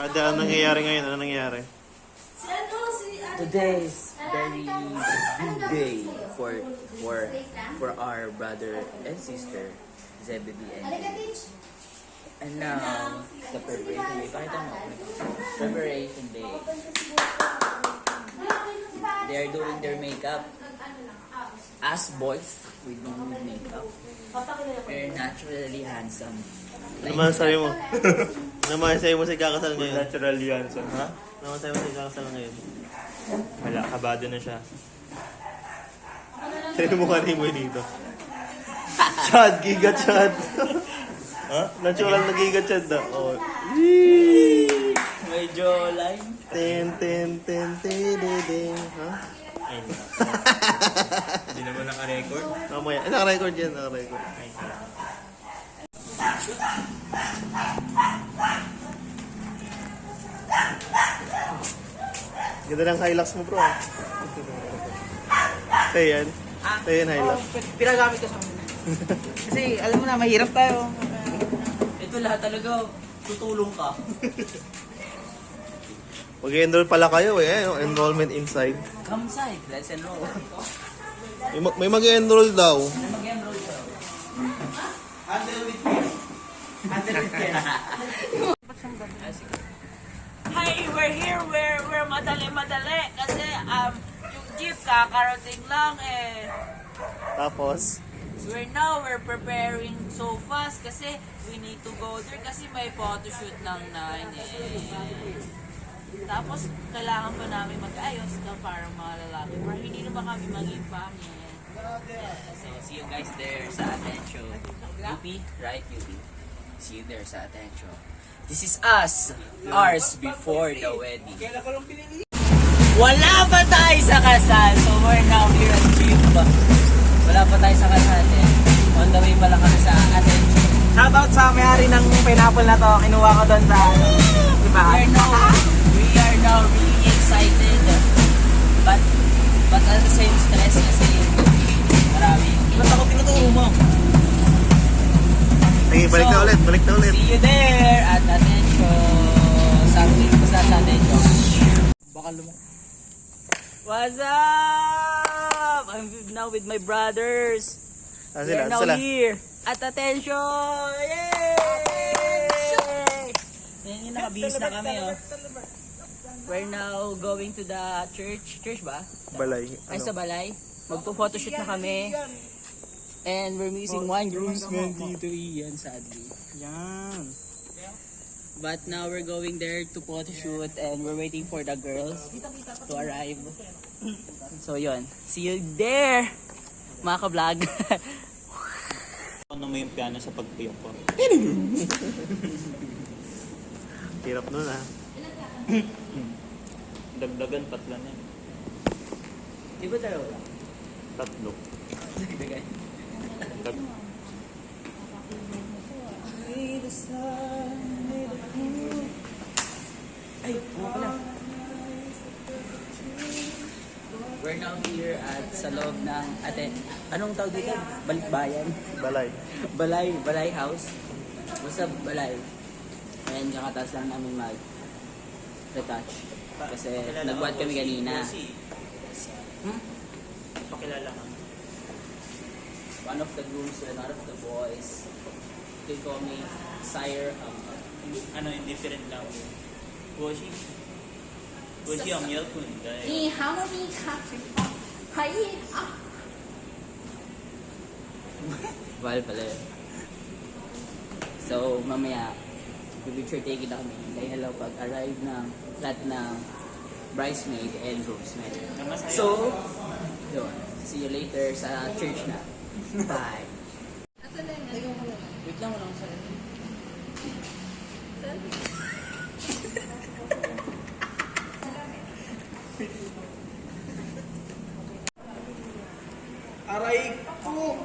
Ate, ano nangyayari ngayon? Ano nangyayari? Today is very big day for our brother and sister, Zebedee and Amy. And now, the preparation day. Pakita mo. Preparation day. They are doing their makeup. As boys, we don't need makeup. We're naturally handsome. Ano man sa'yo mo? Ano man sa'yo mo sa ikakasal ngayon? Natural yan, son. Ha? Ano man sa'yo mo sa ikakasal ngayon? Wala, kabado na siya. Sa'yo mo kanina mo dito. Chad, giga Chad. Ha? Natural na giga Chad na. Oh. Medyo line. Ten, ten, ten, ten, ten, ten. Ha? Ay, hindi naman naka-record. Mamaya. Naka-record yan, naka-record. Ay, Ganda ng Hilux mo, bro. Tayo yan. Tayo yan, Hilux. Pinagamit ko sa kanila. Kasi alam mo na, mahirap tayo. Ito lahat talaga, tutulong ka. Mag-enroll pala kayo eh. Ano? Enrollment inside. Come side, let's enroll. May mag-enroll daw. Mag-enroll ka. Hi, we're here. We're madali-madali kasi yung jeep kakarating lang eh. Tapos, We're preparing so fast kasi we need to go there kasi may photoshoot ng 9 eh. Tapos kailangan pa namin mag-ayos ka para mga lalaki para hindi naman kami maging pangit. Yeah, so see you guys there sa attention. UP, right UP? See you there sa attention. This is us, ours before the wedding. Wala pa tayo sa kasal, so we're now here at Jeep. Wala pa tayo sa kasal eh. On the way pala kami sa attention. Shoutout sa may-ari ng pineapple na to. Kinuha ko doon sa diba? We are now really excited but at the same stress kasi marami. Ba't ako tinuturo mo? sige, balik na ulit, balik na ulit. See you there at attention. Something basta sa attention. Baka lumang. What's up? I'm now with my brothers. Ah, We are sila, now sila. here at attention. Yay! Yan yung nakabihis na kami oh. We're now going to the church. Church ba? Balay. Ay, sa balay. Magpo-photoshoot na kami. And we're missing one groomsman dito, Ian, sadly. Yan. But now we're going there to photoshoot and we're waiting for the girls to arrive. So yun, see you there, mga ka-vlog. ano mo yung piano sa pagpuyok ko? Hirap nun ah. Dagdagan, patlan yan. Di ba tayo? Tatlo. Bigay. Ay, ano pala? We're now here at sa loob ng anong tawag dito? Balikbayan? Balay. Balay house. Basta balay. Ayan, kakataas lang namin mag-retouch. Kasi nagbuhat kami kanina. Pakilala ka. One of the grooms and one of the boys. They call me Sire. Ano, indifferent lang. Woshi. Woshi ang milk kun. 你好么咪卡可以啊。 Val pala yun. So, mamaya, picture taking na kami. Dahil hello pag-arrive ng lahat ng bridesmaid and groomsmaid. So, yun. See you later sa church na. Bye. Wait lang, walang sarili. Aray ko!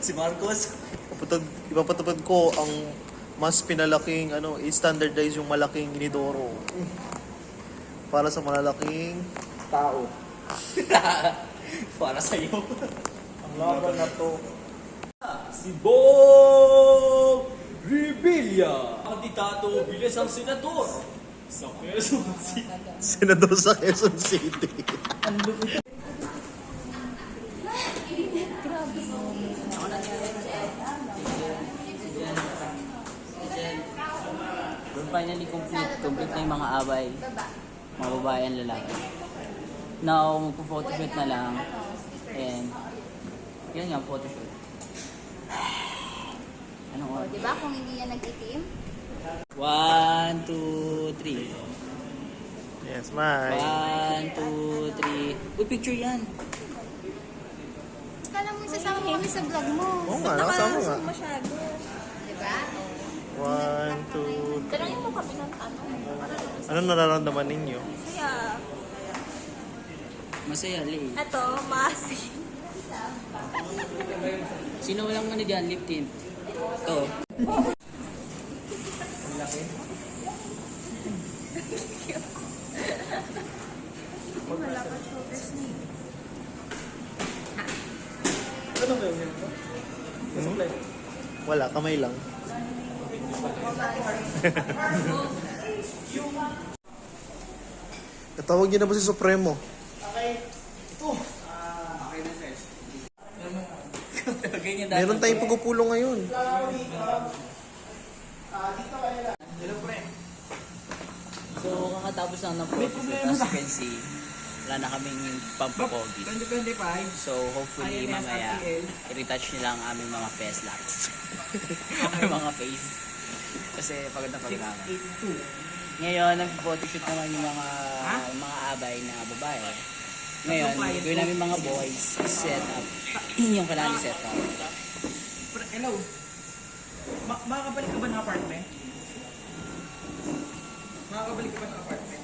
Si Marcos. Ipapatupad ko ang mas pinalaking, i-standardize yung malaking inidoro. Para sa malalaking Tao. Para sa'yo. Ang laban na to. Si Bo! Padilla, kandidato bilang isang senador sa Quezon City. Senador sa Quezon City. Doon finally complete na yung mga abay, mga babae and lalaki. Now, magpo-photoshoot na lang. And, yun nga, photoshoot. Anong oras? Diba kung hindi yan nagtitim? 1, 2, 3. Yes, Mike. 1, 2, 3. Uy, picture yan. Kala mo isasama mo kami sa vlog mo. Oo nga, nakasama nga. Masyado. Diba? 1, 2, Tanongin mo kami ng tanong. ano nararamdaman ninyo? Kaya, Masaya, Lee. eto, masi. Sino walang ano dyan, lip tint? Ito. Wala, kamay lang. Katawag niyo na ba si Supremo? Ganyan Meron tayong pagpupulo ngayon. So, kakatapos lang ng photoshoot. As you can see, wala na kaming pampapogi. 2025. So, hopefully, mamaya, i-retouch nila ang aming mga face locks. Aming mga face. Kasi pagod na pagod naman. Ngayon, nag-photoshoot naman yung mga abay na babae. Ngayon, gawin namin mga boys, set up. Yung kailangan set up. Hello. Makakabalik ka ba ng apartment? Makakabalik ka ba ng apartment?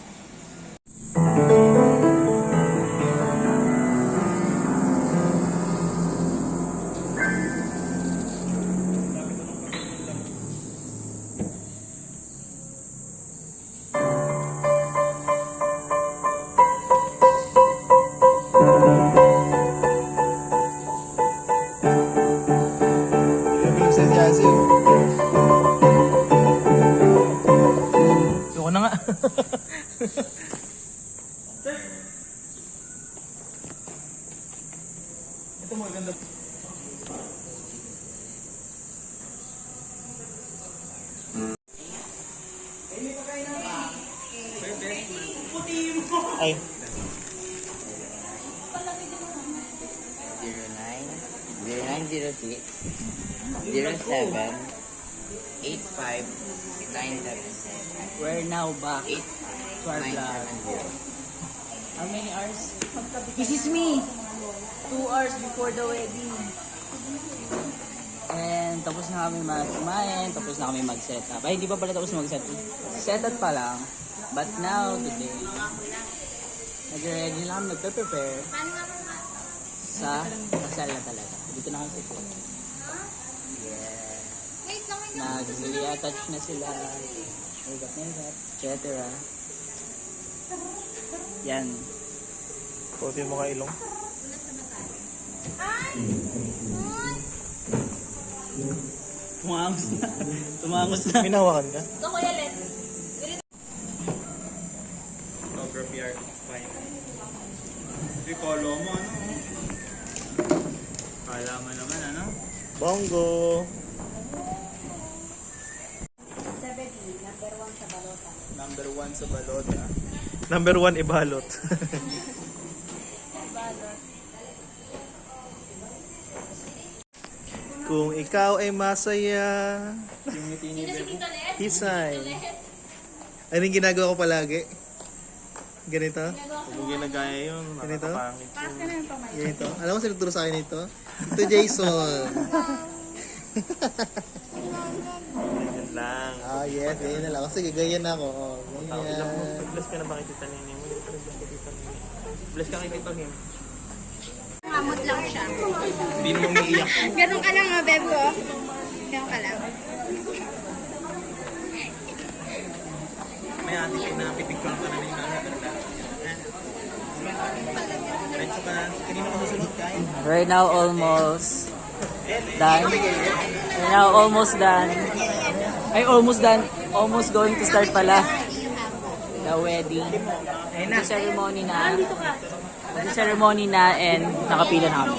Ayoko na nga. Ito maganda. Ay, 0906 07 85 977. We're now back to our vlog. How many hours? This is me! 2 hours before the wedding. And tapos na kami mag-kumain, tapos na kami mag-set up. Ay, hindi pa pala tapos mag-set up. Set up pa lang. But now, today, nag-ready lang, nagpe-prepare sa kasal na talaga. Dito na kami sa ito. Yeah. Wait lang, Nag-attach na sila. Makeup, etc. Yan. putin mo ka ilong. Tumangos na. Tumangos na. Minawakan ka? Ito Kuya Len. Photography art, fine. Recolo mo, ano? Kala mo naman, ano? Bongo! Number 1 sa balota. Number 1, ibalot. Kung ikaw ay masaya, Hisay. Ano yung ginagawa ko palagi? Ganito? Kung ginagaya yun, Ganito? nakakapangit yun. Ganito. Alam mo sino turo sa akin ito? Ito Jason. Ganyan lang. Ah, yes. Ganyan na lang. Sige, ganyan ako. Oh, Ilang mo, ganyan. bless ka na ba kay Tita Nini mo? Bless ka kay Tita Him. Kamot lang siya. Hindi mo umiiyak. Ganun ka lang, bebo. Ganun ka lang. May ate kayo na pipicture ka na rin yung nakakanda. Diretso ka na. Kanina ka susunod kain. Right now, almost done. We're now almost done. Ay, almost done. Almost going to start pala. The wedding. The ceremony na. The ceremony na and nakapila na kami.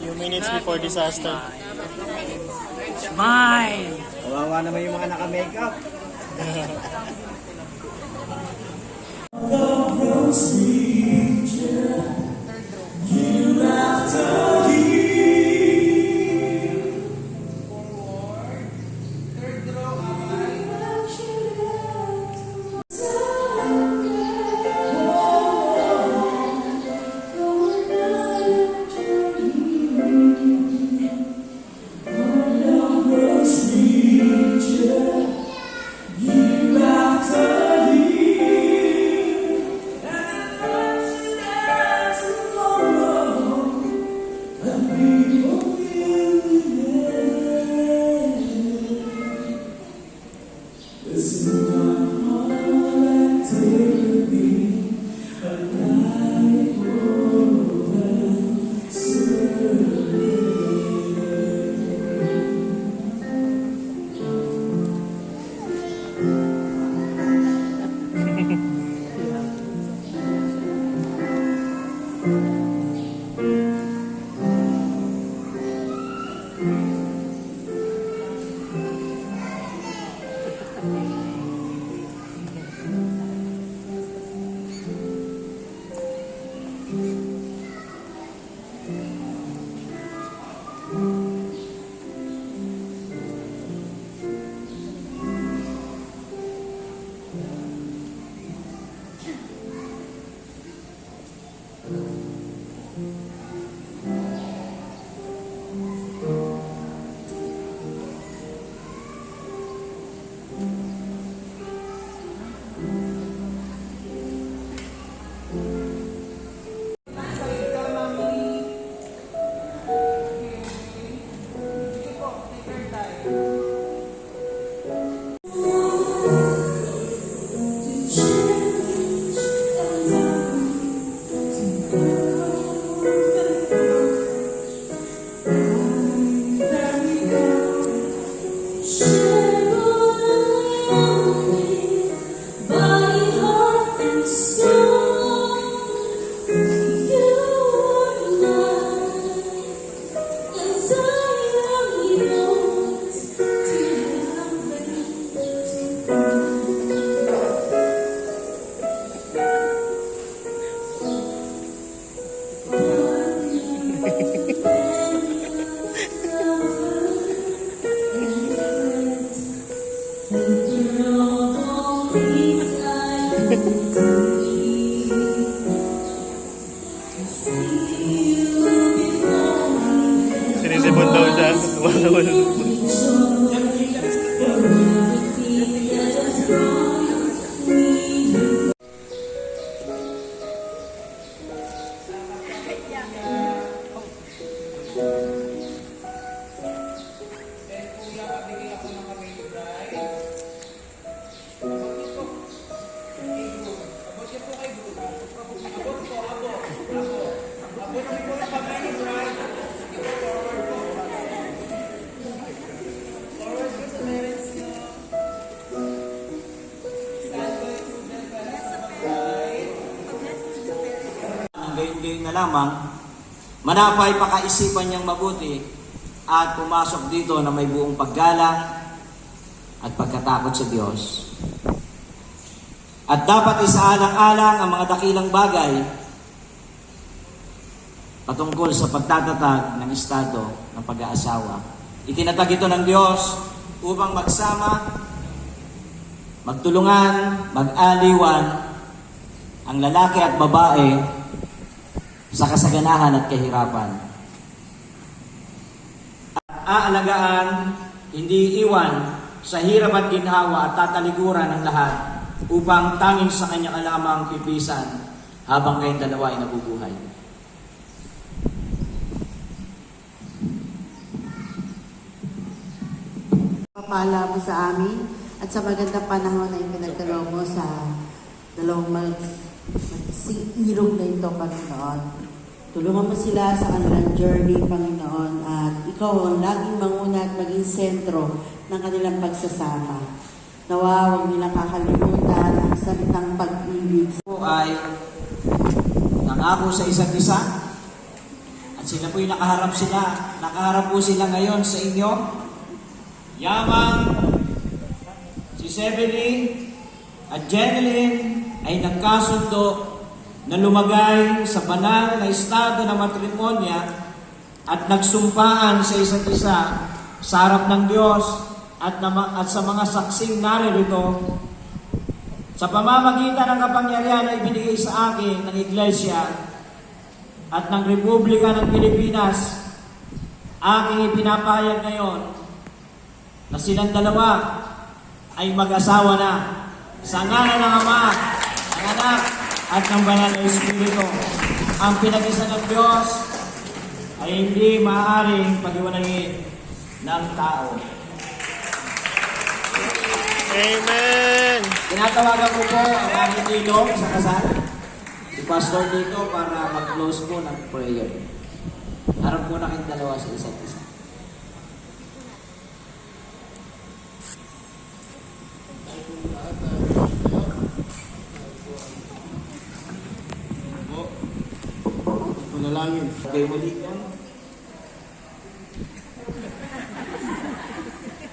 Few minutes before disaster. Smile! Kawawa naman yung mga naka-makeup. Sinisipon daw siya. Wala. Gayon-gayon na lamang, manapay pakaisipan niyang mabuti at pumasok dito na may buong paggalang at pagkatakot sa Diyos. At dapat isaalang-alang ang mga dakilang bagay patungkol sa pagtatatag ng estado ng pag-aasawa. Itinatag ito ng Diyos upang magsama, magtulungan, mag-aliwan ang lalaki at babae sa kasaganahan at kahirapan. At aalagaan, hindi iwan sa hirap at ginhawa at tatalikuran ng lahat upang tanging sa kanya lamang pipisan habang kayong dalawa ay nabubuhay. Papala mo sa amin at sa magandang panahon na ipinagkaloob mo sa dalawang mag-irog na ito, Panginoon. Tulungan mo sila sa kanilang journey, Panginoon, at ikaw ang laging manguna at maging sentro ng kanilang pagsasama. Nawa, huwag nilang kakalimutan ang salitang pag-ibig. Po ay nangako sa isa't isa at sila po'y nakaharap po sila ngayon sa inyo. Yamang si Zebedee at Jeneline ay nagkasundo na lumagay sa banal na estado ng matrimonya at nagsumpaan sa isa't isa sa harap ng Diyos at sa mga saksing naririto sa pamamagitan ng kapangyarihan na ibinigay sa akin ng Iglesia at ng Republika ng Pilipinas. Aking ipinapahayag ngayon na silang dalawa ay mag-asawa na sa ngalan ng Ama, ng Anak, at ng Banal na Espiritu. Ang pinag-isa ng Diyos ay hindi maaaring pag-iwalayin ng tao. Amen! Tinatawagan ko po ang aming ilong sa kasal, si Pastor dito, para mag-close po ng prayer. Harap po na kayong dalawa sa isa't isa. Manalangin. Okay mo dito.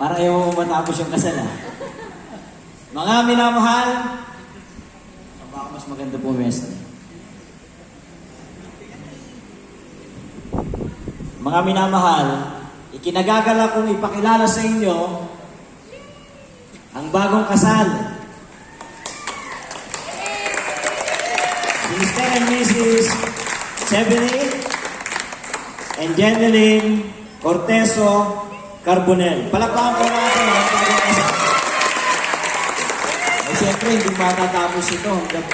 Para ayaw mo matapos yung kasal, ha? Mga minamahal, baka mas maganda po mesa. Mga minamahal, ikinagagala kong ipakilala sa inyo ang bagong kasal. Mr. and Mrs. Zebedee and Jeneline Cortezo Carbonell. Palakpakan po natin ang bagong kasal. Eh, siyempre, hindi matatapos ito hanggang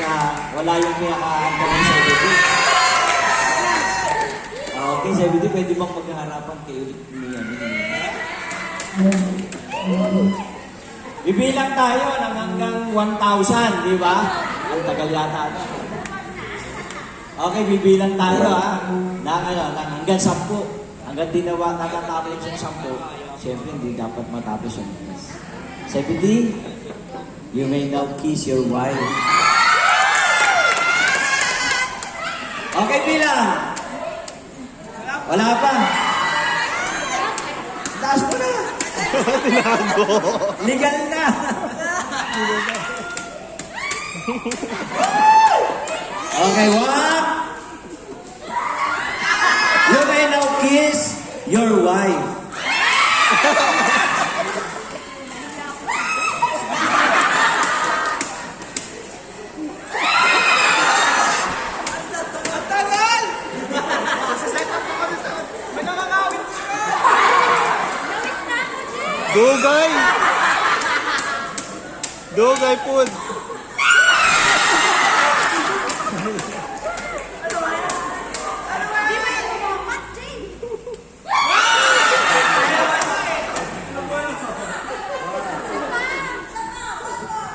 wala yung pinakaanta ng Zebedee. Okay, Zebedee, pwede bang maghaharapan kayo ulit niya? Bibilang tayo ng hanggang 1,000, di ba? Ang tagal yata ito. Okay, bibilang tayo, ha? Ng hanggang 10. Hanggang di natatapos yung 10, siyempre hindi dapat matapos yung kiss. Zebedee, you may now kiss your wife. Okay, bilang. Wala pa. Taas mo na. Tinago. Legal na. Okay, one. You may now kiss your wife. Dugay! Dugay po!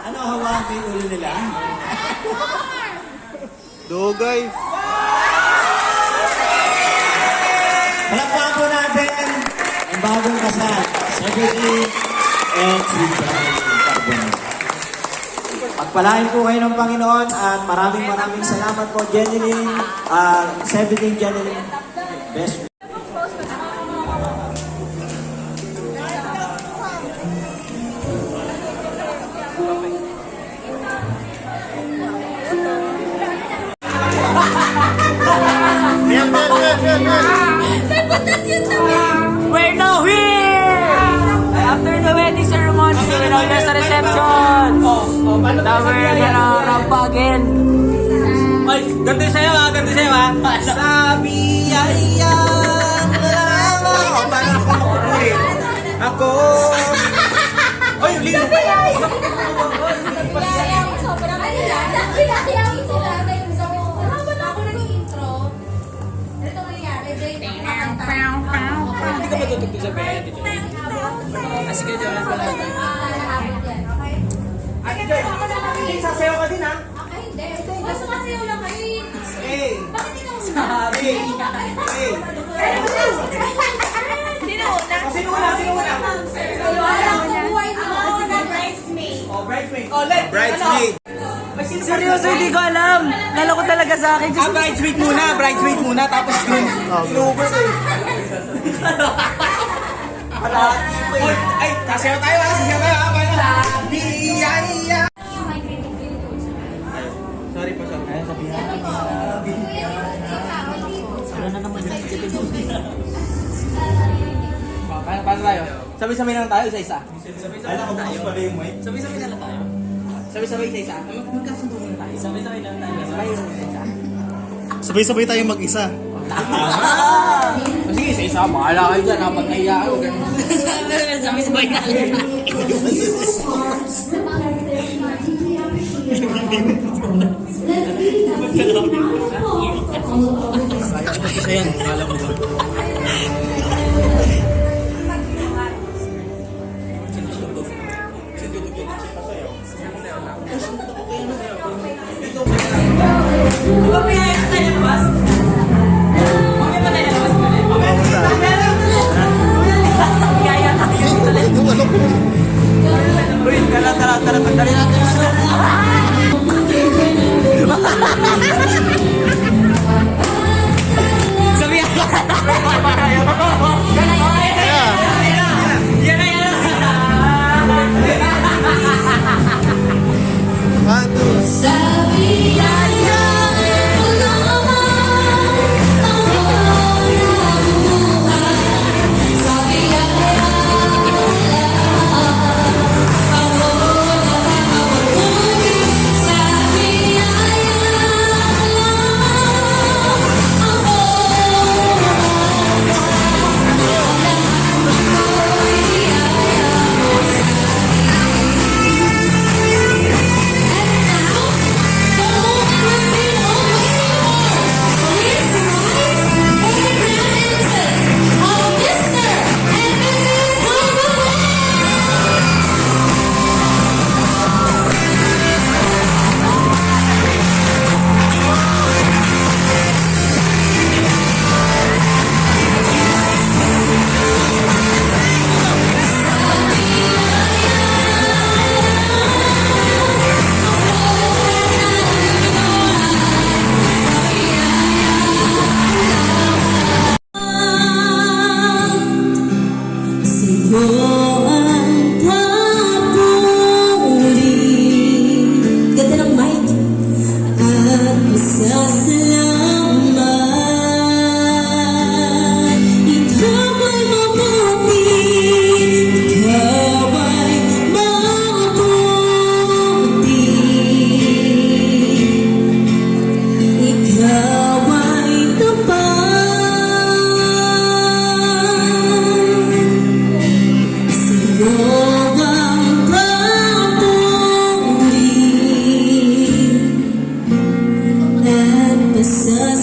Ano hawakan ko yung ulo nila? Dugay! Palakpakan po natin ang bagong kasal. Zebedee and Sweet Carbonell. Pagpalain po kayo ng Panginoon at maraming salamat po, Jeneline, Zebedee and Jeneline. Best. We're now here! After the wedding ceremony, now there's a reception. Now we're gonna ramp again. Ay, ganito sa'yo ha, ganito sa'yo ha. Sabi ay ang lamang. Paano ako makukulit? Ako. Ay, yung lino pa yan. Sobrang kaya mo sila. ka matutugtog sa band? Kasi kayo dyan pala. Sasayaw ka din ha? Ay, hindi. Basta masayaw lang kayo. Hey! Bakit ikaw? Hey! Hey! Sino una? Sino una? Sino una? Walang sa buhay mo. Bridesmaid. Oh, bridesmaid. Oh, bridesmaid. Seryoso, hindi ko alam. Kala ko talaga sa akin. Ah, bridesmaid muna, tapos yun. Lubos eh. Ay, sasayaw tayo ha, Biyaya. Sorry po, sorry. Ayun, sabihan. Paano tayo? Sabay-sabay na lang tayo, isa-isa. Alam ko tayo. Sabay-sabay na lang tayo. Sabay-sabay isa-isa. Magkasundo muna tayo. Sabay-sabay na lang tayo. Sabay isa-isa. Sabay-sabay tayo mag-isa. Sige, isa-isa. Bahala kayo dyan. Pag naiya kayo, ganun. Sabay-sabay na lang. Isa yan. Kala mo ba? Sa